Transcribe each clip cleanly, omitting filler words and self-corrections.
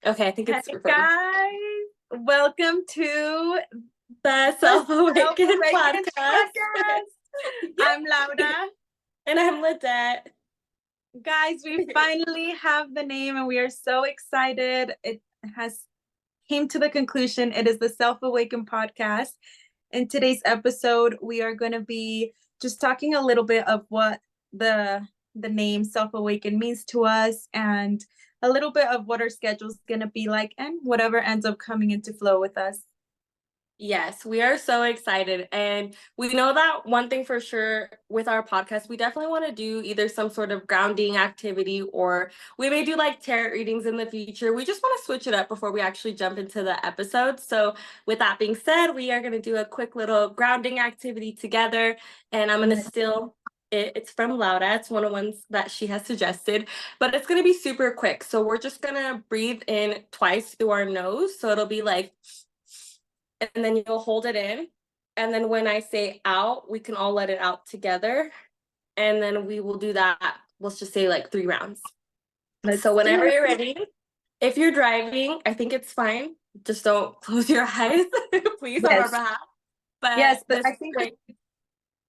Okay, I think Hey it's recording. guys, welcome to The the Self-Awakened Self-Awakened podcast. podcast. I'm Yay! Laura. And I'm Lidet. Guys, we finally have the name and we are so excited. It has came to the conclusion. It is the Self-Awakened podcast. In today's episode, we are going to be just talking a little bit of what the the name Self-Awakened means to us and a little bit of what our schedule is going to be like and whatever ends up coming into flow with us. Yes, we are so excited. And we know that one thing for sure with our podcast, we definitely want to do either some sort of grounding activity or we may do like tarot readings in the future. We just want to switch it up before we actually jump into the episode. So, with that being said, we are going to do a quick little grounding activity together. And I'm going to steal it. It's from Laura. It's one of the ones that she has suggested, but it's going to be super quick. So, we're just going to breathe in twice through our nose. So, it'll be like, and then you'll hold it in. And then when I say out, we can all let it out together. And then we will do that, let's just say like 3 rounds. Let's So do whenever it. you're ready, if you're driving, I think it's fine. Just don't close your eyes, please, on our Yes. behalf. But Yes, but this I is think great. oh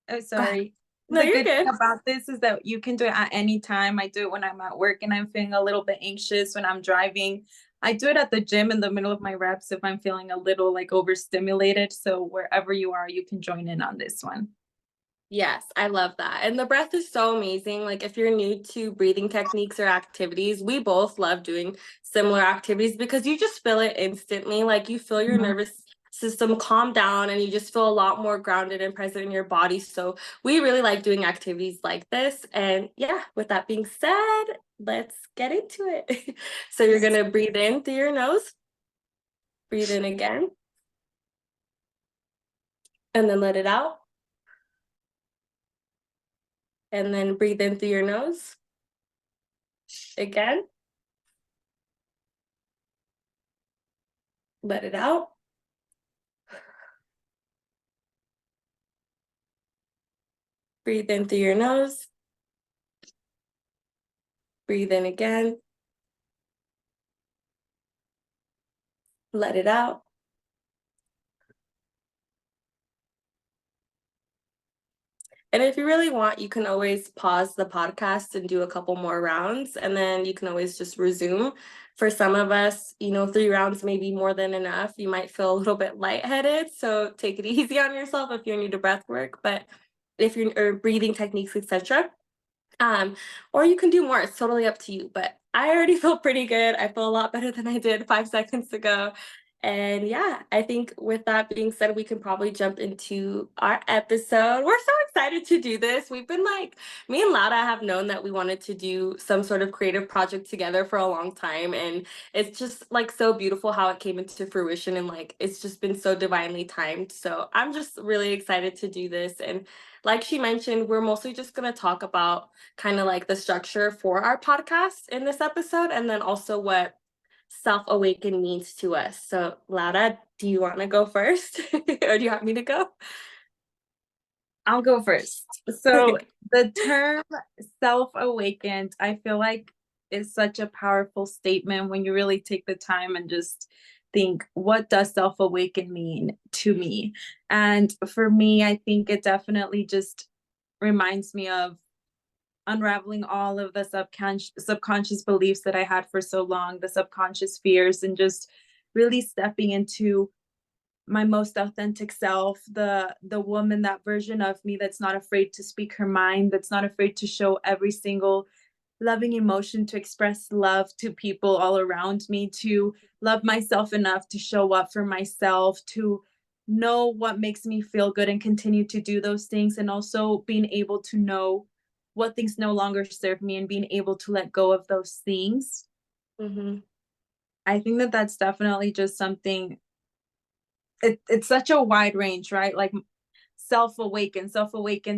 Go ahead. sorry. No, The you're good thing good. about this is that you can do it at any time. I do it when I'm at work and I'm feeling a little bit anxious when I'm driving. I do it at the gym in the middle of my reps if I'm feeling a little like overstimulated. So wherever you are, you can join in on this one. Yes, I love that. And the breath is so amazing. Like, if you're new to breathing techniques or activities, we both love doing similar activities because you just feel it instantly. Like, you feel your Mhm. nervous system calm down and you just feel a lot more grounded and present in your body. So, we really like doing activities like this. And yeah, with that being said, let's get into it. So, you're going to breathe in through your nose, breathe in again, and then let it out. And then breathe in through your nose again, let it out. Breathe in through your nose. Breathe in again. Let it out. And if you really want, you can always pause the podcast and do a couple more rounds, and then you can always just resume. For some of us, 3 rounds may be more than enough. You might feel a little bit lightheaded, so take it easy on yourself if you're new to breath work. But if you're or breathing techniques, etc., um, or you can do more. It's totally up to you. But I already feel pretty good. I feel a lot better than I did 5 seconds ago. And yeah, I think with that being said, we can probably jump into our episode. We're so excited to do this. We've been like, me and Laura have known that we wanted to do some sort of creative project together for a long time. And it's just like so beautiful how it came into fruition. And like, it's just been so divinely timed. So I'm just really excited to do this. And like she mentioned, we're mostly just going to talk about kind of like the structure for our podcast in this episode, and then also what self awaken means to us. So, Laura, do you want to go first, or do you want me to go? I'll go first. So the term self-awakened, I feel like is such a powerful statement when you really take the time and just think, what does self-awaken mean to me? And for me, I think it definitely just reminds me of unraveling all of the subconscious beliefs that I had for so long, the subconscious fears, and just really stepping into my most authentic self, the woman, that version of me that's not afraid to speak her mind, that's not afraid to show every single loving emotion, to express love to people all around me, to love myself enough to show up for myself, to know what makes me feel good and continue to do those things, and also being able to know what things no longer serve me and being able to let go of those things. Hmm. I think that that's definitely just something. It's such a wide range, right? Like self-awakened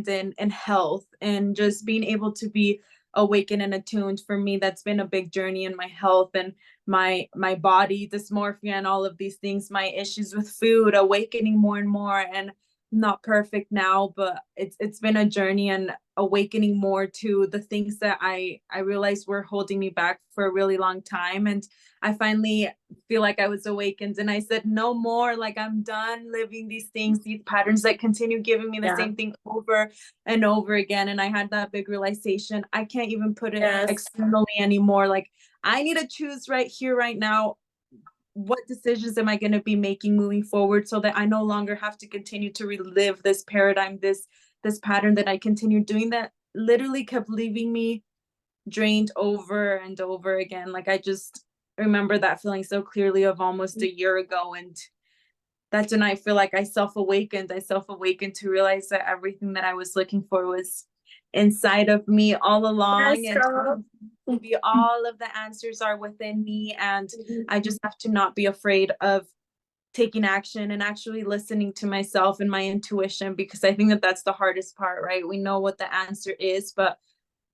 in health, and just being able to be awakened and attuned. For me, that's been a big journey in my health and my body dysmorphia and all of these things, my issues with food, awakening more and more, and not perfect now, but it's been a journey and awakening more to the things that I realized were holding me back for a really long time. And I finally feel like I was awakened and I said, no more, like I'm done living these things, these patterns that continue giving me the Yeah. same thing over and over again. And I had that big realization. I can't even put it Yes. externally anymore. Like I need to choose right here, right now, what decisions am I going to be making moving forward so that I no longer have to continue to relive this paradigm, this pattern that I continue doing that literally kept leaving me drained over and over again. Like I just remember that feeling so clearly of almost a year ago. And that's when I feel like I self-awakened. I self-awakened to realize that everything that I was looking for was inside of me all along. Yes, And girl. maybe all of the answers are within me. And I just have to not be afraid of taking action and actually listening to myself and my intuition, because I think that that's the hardest part, right? We know what the answer is, but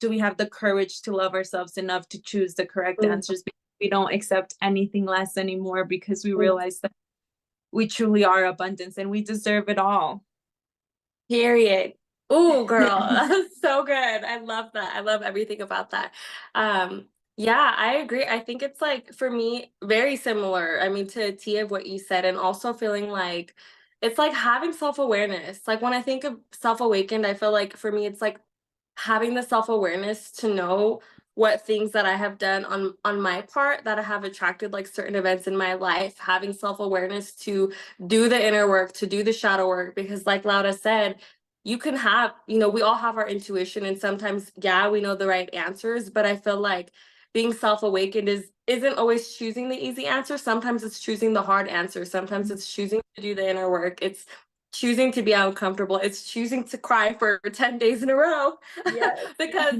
do we have the courage to love ourselves enough to choose the correct answers? Because we don't accept anything less anymore because we realize that we truly are abundance and we deserve it all. Period. Oh, girl, that's so good. I love that. I love everything about that. Yeah, I agree. I think it's like for me, very similar. I mean, to a T of what you said, and also feeling like it's like having self-awareness. Like when I think of self-awakened, I feel like for me, it's like having the self-awareness to know what things that I have done on my part that I have attracted like certain events in my life, having self-awareness to do the inner work, to do the shadow work, because like Laura said, you can have, we all have our intuition and sometimes, yeah, we know the right answers, but I feel like being self-awakened isn't always choosing the easy answer. Sometimes it's choosing the hard answer. Sometimes it's choosing to do the inner work. It's choosing to be uncomfortable. It's choosing to cry for 10 days in a row Yes. because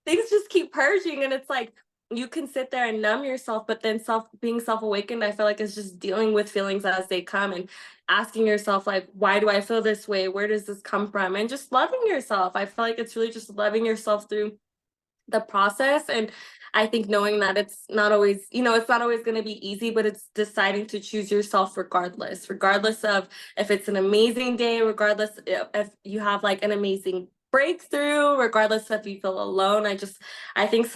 things just keep purging and it's like you can sit there and numb yourself, but then being self-awakened, I feel like it's just dealing with feelings as they come and asking yourself like, why do I feel this way? Where does this come from? And just loving yourself. I feel like it's really just loving yourself through the process. And I think knowing that it's not always, it's not always going to be easy, but it's deciding to choose yourself regardless of if it's an amazing day, regardless if you have like an amazing breakthrough, regardless if you feel alone. I think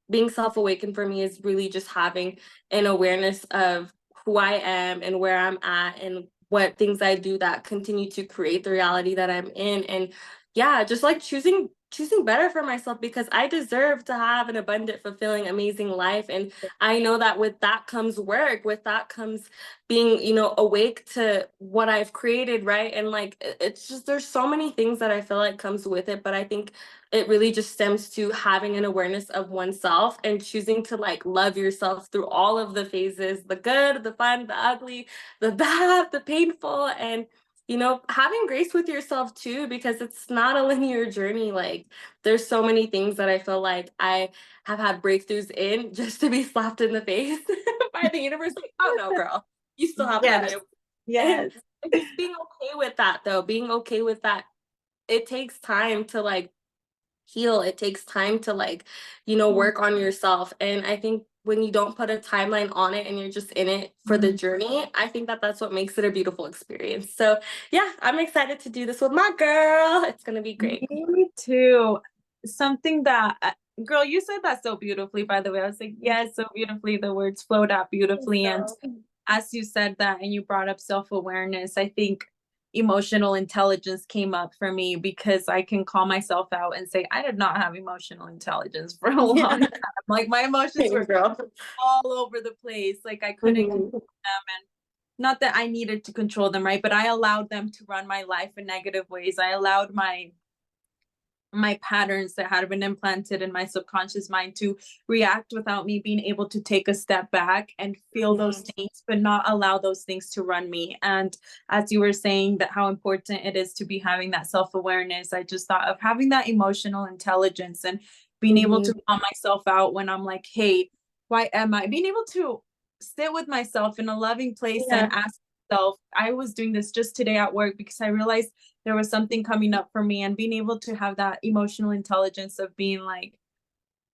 being self-awakened for me is really just having an awareness of who I am and where I'm at and what things I do that continue to create the reality that I'm in. And yeah, just like choosing better for myself because I deserve to have an abundant, fulfilling, amazing life. And I know that with that comes work, with that comes being, awake to what I've created, right? And like it's just there's so many things that I feel like comes with it, but I think it really just stems to having an awareness of oneself and choosing to like love yourself through all of the phases, the good, the fun, the ugly, the bad, the painful, and having grace with yourself too, because it's not a linear journey. Like, there's so many things that I feel like I have had breakthroughs in just to be slapped in the face by the universe. Like, oh no, girl, you still have plenty Yes. of. And, Yes. and just being okay with that, though, being okay with that. It takes time to like heal. It takes time to like, work on yourself. And I think when you don't put a timeline on it and you're just in it for the journey, I think that that's what makes it a beautiful experience. So yeah, I'm excited to do this with my girl. It's going to be great. Me too. Something that, girl, you said that so beautifully, by the way. I was like, yes, so beautifully. The words flowed out beautifully. And as you said that and you brought up self-awareness, I think emotional intelligence came up for me because I can call myself out and say, I did not have emotional intelligence for a long Yeah. time. Like my emotions Same, were girl. all over the place. Like I couldn't control Mhm. them. And not that I needed to control them, right? But I allowed them to run my life in negative ways. I allowed my patterns that had been implanted in my subconscious mind to react without me being able to take a step back and feel those Mhm. things, but not allow those things to run me. And as you were saying that how important it is to be having that self-awareness, I just thought of having that emotional intelligence and being able to Mhm. call myself out when I'm like, hey, why am I being able to sit with myself in a loving place and Yeah. ask myself, I was doing this just today at work because I realized there was something coming up for me, and being able to have that emotional intelligence of being like,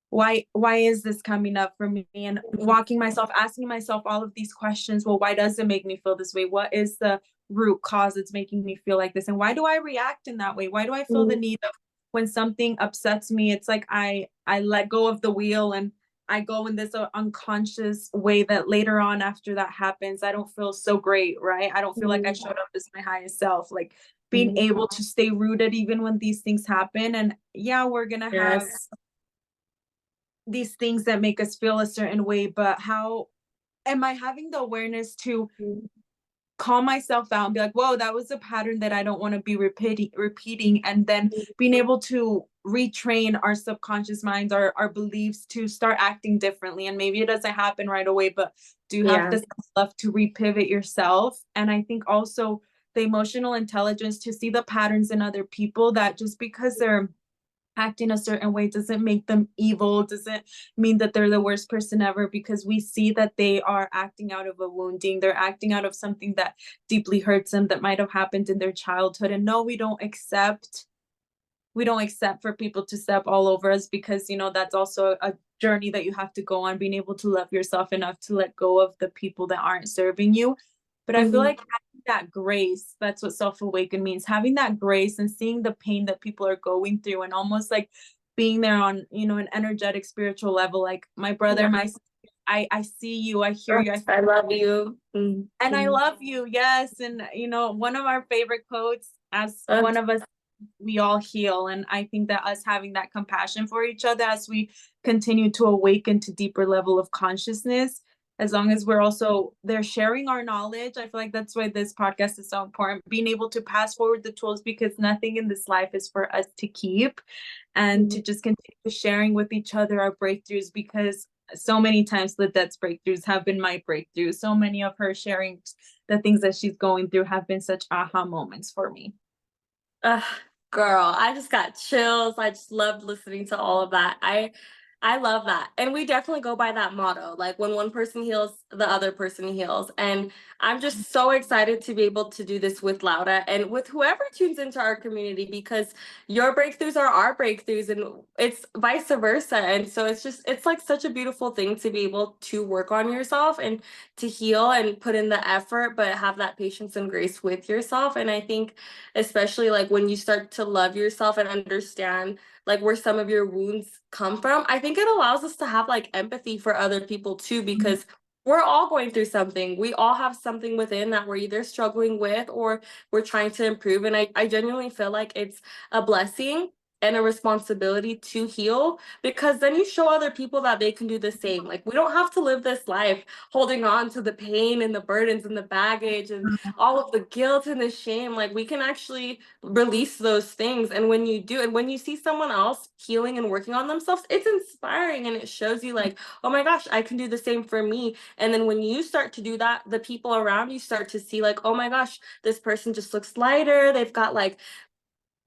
why is this coming up for me, and walking myself asking myself all of these questions. Well, why does it make me feel this way? What is the root cause that's making me feel like this? And why do I react in that way? Why do I feel the Mhm. need of, when something upsets me, it's like I let go of the wheel and I go in this unconscious way that later on after that happens, I don't feel so great, right? I don't feel like I Mhm. showed up as my highest self. Like being Mhm. able to stay rooted even when these things happen. And yeah, we're gonna have Yes. these things that make us feel a certain way, but how am I having the awareness to Mhm. call myself out and be like, whoa, that was a pattern that I don't want to be repeating, and then being able to retrain our subconscious minds, our beliefs to start acting differently. And maybe it doesn't happen right away, but do you have Yeah. the self to repivot yourself? And I think also the emotional intelligence to see the patterns in other people, that just because they're acting a certain way doesn't make them evil, doesn't mean that they're the worst person ever, because we see that they are acting out of a wounding, they're acting out of something that deeply hurts them, that might have happened in their childhood. And no, we don't accept for people to step all over us, because that's also a journey that you have to go on, being able to love yourself enough to let go of the people that aren't serving you. But I feel Mhm. like having that grace, that's what self-awaken means, having that grace and seeing the pain that people are going through, and almost like being there on, an energetic spiritual level, like my brother, Yeah. my sister, I see you, I hear you, Yes, I love you. Mhm. and I Mhm. love you. Yes. And one of our favorite quotes, as Uh, one of us, we all heal. And I think that us having that compassion for each other as we continue to awaken to deeper level of consciousness, as long as we're also there sharing our knowledge, I feel like that's why this podcast is so important, being able to pass forward the tools, because nothing in this life is for us to keep, and mhm. to just continue sharing with each other our breakthroughs, because so many times Lidette's breakthroughs have been my breakthroughs. So many of her sharing the things that she's going through have been such aha moments for me. Ugh, girl, I just got chills. I just loved listening to all of that. I love that. And we definitely go by that motto. Like when one person heals, the other person heals. And I'm just so excited to be able to do this with Laura and with whoever tunes into our community, because your breakthroughs are our breakthroughs and it's vice versa. And so it's like such a beautiful thing to be able to work on yourself and to heal and put in the effort, but have that patience and grace with yourself. And I think especially like when you start to love yourself and understand like where some of your wounds come from, I think it allows us to have like empathy for other people too, because we're all going through something. We all have something within that we're either struggling with or we're trying to improve. And I genuinely feel like it's a blessing and a responsibility to heal, because then you show other people that they can do the same. Like we don't have to live this life holding on to the pain and the burdens and the baggage and all of the guilt and the shame. Like we can actually release those things. And when you do, and when you see someone else healing and working on themselves, it's inspiring and it shows you like, oh my gosh, I can do the same for me. And then when you start to do that, the people around you start to see like, oh my gosh, this person just looks lighter. They've got like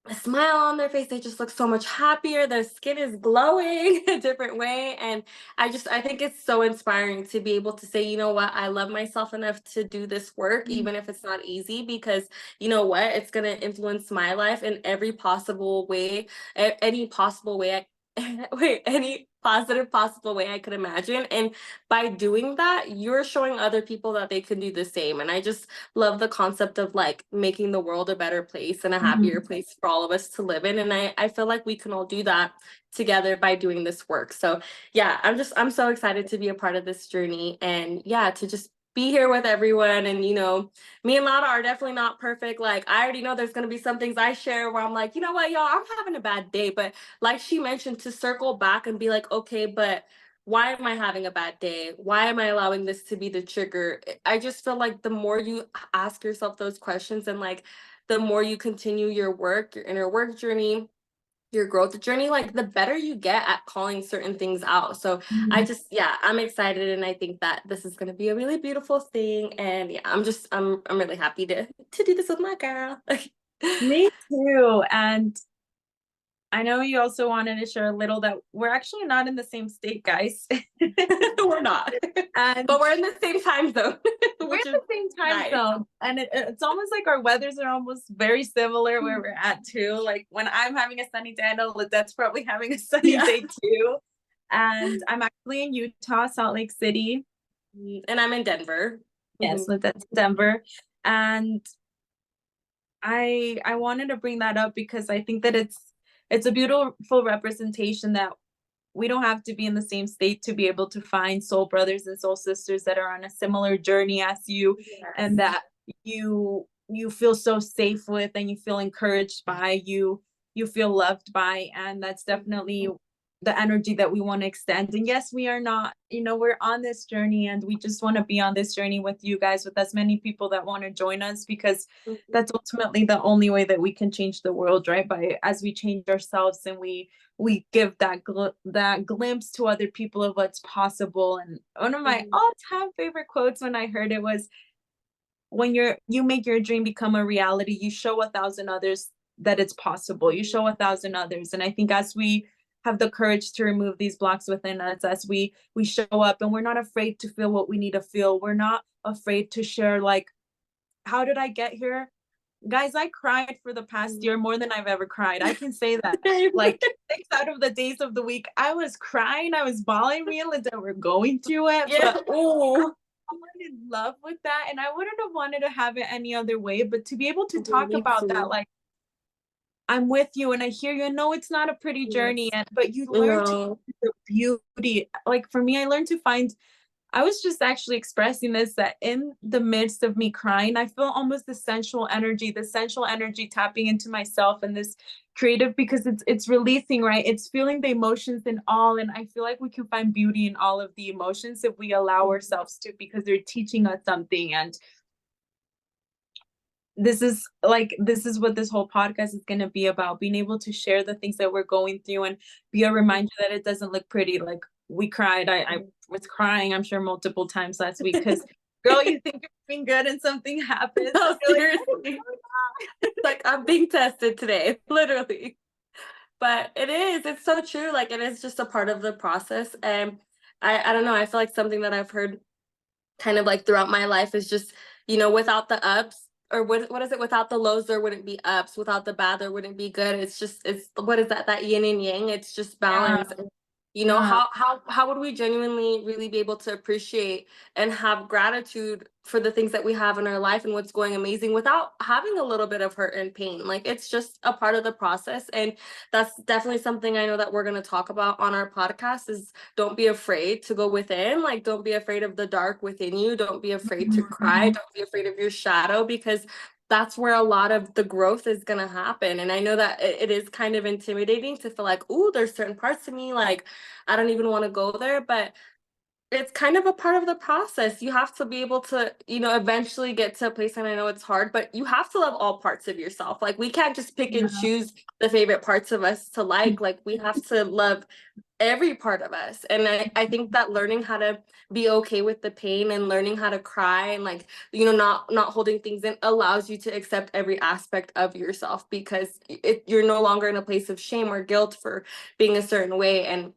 a smile on their face. They just look so much happier. Their skin is glowing a different way. And I think it's so inspiring to be able to say, you know what, I love myself enough to do this work, even if it's not easy, because you know what, it's going to influence my life in every possible way, any possible way wait, any positive possible way I could imagine. And by doing that, you're showing other people that they can do the same. And I just love the concept of like making the world a better place and a happier place for all of us to live in. And I feel like we can all do that together by doing this work. So yeah, I'm so excited to be a part of this journey, and yeah, to just be here with everyone. And me and Lana are definitely not perfect. Like I already know there's gonna be some things I share where I'm like, you know what, y'all, I'm having a bad day. But like she mentioned, to circle back and be like, okay, but why am I having a bad day? Why am I allowing this to be the trigger? I just feel like the more you ask yourself those questions, and like the more you continue your work, your inner work journey, your growth journey, like the better you get at calling certain things out. So yeah, I'm excited, and I think that this is going to be a really beautiful thing. And yeah, I'm really happy to do this with my girl. Me too. And I know you also wanted to share a little that we're actually not in the same state, guys. We're not, but And we're in the same time zone, we're in which is the same time nice. zone. And it's almost like our weathers are almost very similar where we're at too. Like when I'm having a sunny day, I know Lidette's probably having a sunny Yeah. day too. And I'm actually in Utah, Salt Lake City. And I'm in Denver. Yes, Mhm. Lidette's in Denver. And I wanted to bring that up because I think that it's a beautiful representation that we don't have to be in the same state to be able to find soul brothers and soul sisters that are on a similar journey as you, and Yes. that you feel so safe with, and you feel encouraged by, you feel loved by, and that's definitely the energy that we want to extend. And yes, we are not, we're on this journey, and we just want to be on this journey with you guys, with as many people that want to join us, because Mhm. that's ultimately the only way that we can change the world, right? By as we change ourselves, and we give that glimpse to other people of what's possible. And one of my Mhm. all-time favorite quotes when I heard it was, when you make your dream become a reality, you show 1,000 others that it's possible. You show 1,000 others. And I think as we have the courage to remove these blocks within us, as we show up, and we're not afraid to feel what we need to feel, we're not afraid to share, like, how did I get here? Guys, I cried for the past year more than I've ever cried. I can say that. Like, 6 out of the days of the week, I was crying, I was bawling. Me and Linda were going through it, Yeah. but Ooh. I'm in love with that, and I wouldn't have wanted to have it any other way. But to be able to talk Me about that, too. like, I'm with you and I hear you. I know it's not a pretty journey, Yes. and but you learn to No. find the beauty. Like, for me, I learned to find, I was just actually expressing this, that in the midst of me crying, I feel almost the sensual energy tapping into myself, and this creative, because it's releasing, right? It's feeling the emotions in all. And I feel like we can find beauty in all of the emotions if we allow ourselves to, because they're teaching us something. And this is what this whole podcast is going to be about, being able to share the things that we're going through, and be a Mhm. reminder that it doesn't look pretty. Like, we cried, I was crying, I'm sure, multiple times last week, because girl, you think you're doing good and something happens and No, you're like, what is seriously. going It's like I'm being tested today, literally. But it is, it's so true. Like it is just a part of the process. And I don't know, I feel like something that I've heard kind of like throughout my life is just, without the ups, or what is it? Without the lows, there wouldn't be ups. Without the bad, there wouldn't be good. It's what is that? That yin and yang. It's just on? balance. And, Yeah, how would we genuinely really be able to appreciate and have gratitude for the things that we have in our life and what's going amazing without having a little bit of hurt and pain? Like it's just a part of the process. And that's definitely something I know that we're going to talk about on our podcast is don't be afraid to go within. Like, don't be afraid of the dark within you. Don't be afraid to cry. mhm. Don't be afraid of your shadow, because that's where a lot of the growth is going to happen. And I know that it is kind of intimidating to feel like, oh, there's certain parts of me, like, I don't even want to go there. But it's kind of a part of the process. You have to be able to, eventually get to a place, and I know it's hard, but you have to love all parts of yourself. Like, we can't just pick and Yeah. choose the favorite parts of us to like. Like, we have to love every part of us. And I think that learning how to be okay with the pain and learning how to cry and like, not holding things in allows you to accept every aspect of yourself, because you're no longer in a place of shame or guilt for being a certain way. And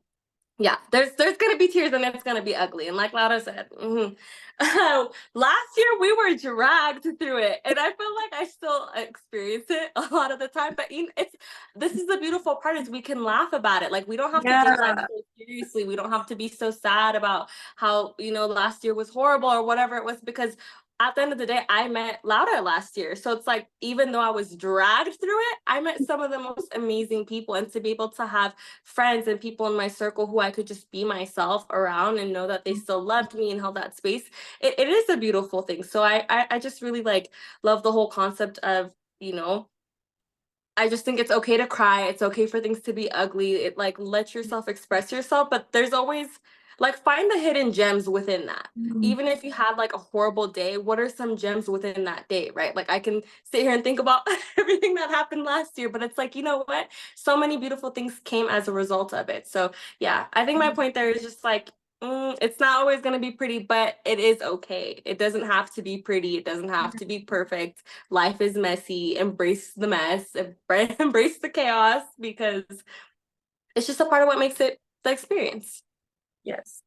yeah, there's gonna be tears and it's gonna be ugly. And like Laura said, last year we were dragged through it, and I feel like I still experience it a lot of the time. But it's this is the beautiful part is we can laugh about it. Like we don't have to take life Yeah. so seriously. We don't have to be so sad about how last year was horrible or whatever it was, because at the end of the day, I met Laura last year. So it's like, even though I was dragged through it, I met some of the most amazing people. And to be able to have friends and people in my circle who I could just be myself around and know that they still loved me and held that space, it is a beautiful thing. So I just really like love the whole concept of, you know, I just think it's okay to cry. It's okay for things to be ugly. It like let yourself express yourself, but there's always like find the hidden gems within that. Mhm. Even if you had like a horrible day, what are some gems within that day, right? Like I can sit here and think about everything that happened last year, but it's like, you know what? So many beautiful things came as a result of it. So, yeah, I think my point there is just like it's not always going to be pretty, but it is okay. It doesn't have to be pretty. It doesn't have to be perfect. Life is messy. Embrace the mess. Embrace the chaos, because it's just a part of what makes it the experience. Yes,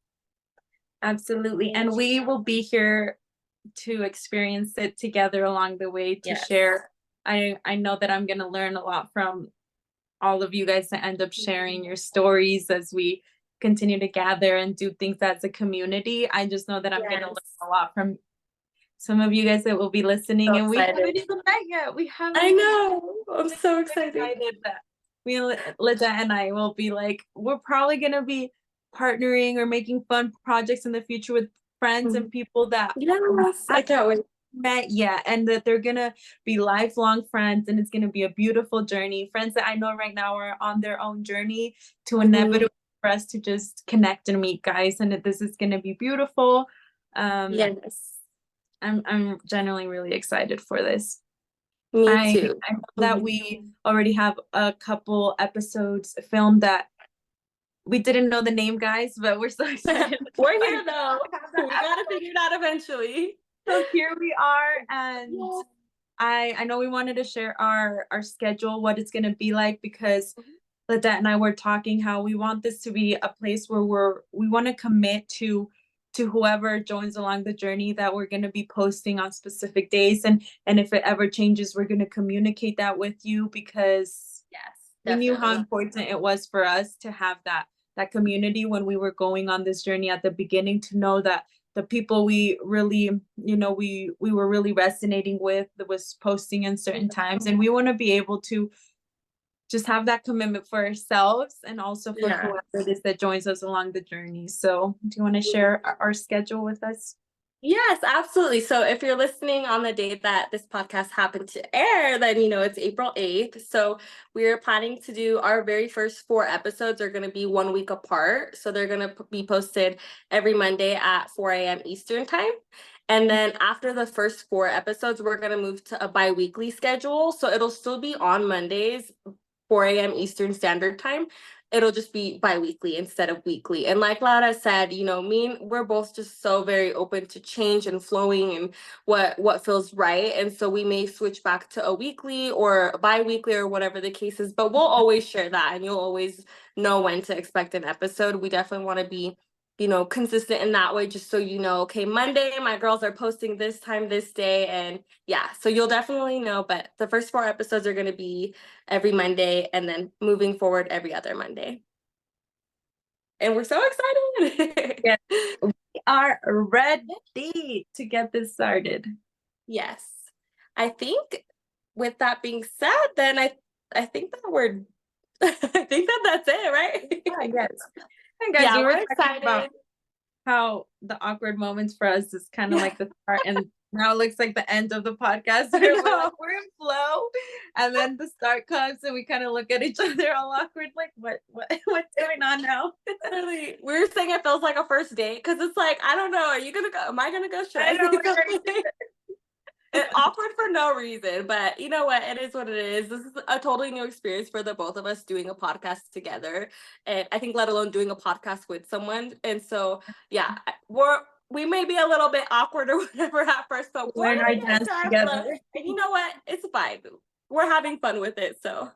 absolutely. And we will be here to experience it together along the way, to Yes. share. I know that I'm going to learn a lot from all of you guys to end up sharing your stories as we continue to gather and do things as a community. I just know that I'm going to learn Yes. a lot from some of you guys that will be listening, So and we haven't excited. even met yet. We haven't I even know. I'm so excited. excited that me, Lidet and I will be like, we're probably gonna be partnering or making fun projects in the future with friends and people that Yes, I can't wait. met yet, and that they're gonna be lifelong friends, and it's gonna be a beautiful journey. Friends that I know right now are on their own journey to inevitable for us to just connect and meet, guys, and that this is gonna be beautiful. Yes, I'm generally really excited for this. me too. I know that we already have a couple episodes filmed that we didn't know the name, guys, but we're so excited. We're here though. We gotta figure it out eventually. So here we are, and Yeah. I know we wanted to share our schedule, what it's gonna be like, because Lidet and I were talking how we want this to be a place where we want to commit to whoever joins along the journey, that we're going to be posting on specific days, and if it ever changes, we're going to communicate that with you, because Yes, we knew how definitely. important it was for us to have that community when we were going on this journey at the beginning, to know that the people we really, we were really resonating with, that was posting in certain times, and we want to be able to just have that commitment for ourselves and also for Yeah. whoever it is that joins us along the journey. So do you want to share our schedule with us? Yes, absolutely. So if you're listening on the day that this podcast happened to air, then you know it's April 8th. So we're planning to do our very first 4 episodes are going to be 1 week apart. So they're going to be posted every Monday at 4 a.m. Eastern time. And then after the first 4 episodes, we're going to move to a bi-weekly schedule. So it'll still be on Mondays, 4 a.m. Eastern Standard Time. It'll just be bi-weekly instead of weekly. And like Laura said, we're both just so very open to change and flowing and what feels right. And so we may switch back to a weekly or a bi-weekly or whatever the case is, but we'll always share that and you'll always know when to expect an episode. We definitely want to be consistent in that way, just so okay, Monday, my girls are posting this time, this day. And yeah, so you'll definitely know. But the first 4 episodes are going to be every Monday and then moving forward every other Monday. And we're so excited. Yes, we are ready to get this started. Yes. I think with that being said, then I think that we're I think that that's it, right? Yes. And guys, Yeah, we were we're talking about excited. how the awkward moments for us is kind of like the start, and now it looks like the end of the podcast. We're in flow, and then the start comes and we kind of look at each other all awkward, like what's going on now? Literally, we were saying it feels like a first date because it's like, I don't know, are you gonna go? Am I gonna go? Should I I know, say something? It's awkward for no reason, but you know what? It is what it is. This is a totally new experience for the both of us doing a podcast together. And I think let alone doing a podcast with someone. And so yeah, we may be a little bit awkward or whatever at first, but we're Learn our gonna get dance into our flow. together. And you know what? It's fine. We're having fun with it. So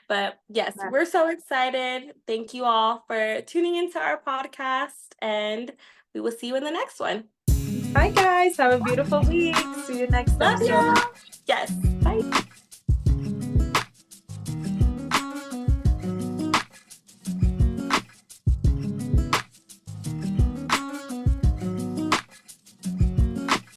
but yes, we're so excited. Thank you all for tuning into our podcast, and we will see you in the next one. Bye, guys. Have a beautiful week. See you next Love episode. you. Yes. Bye.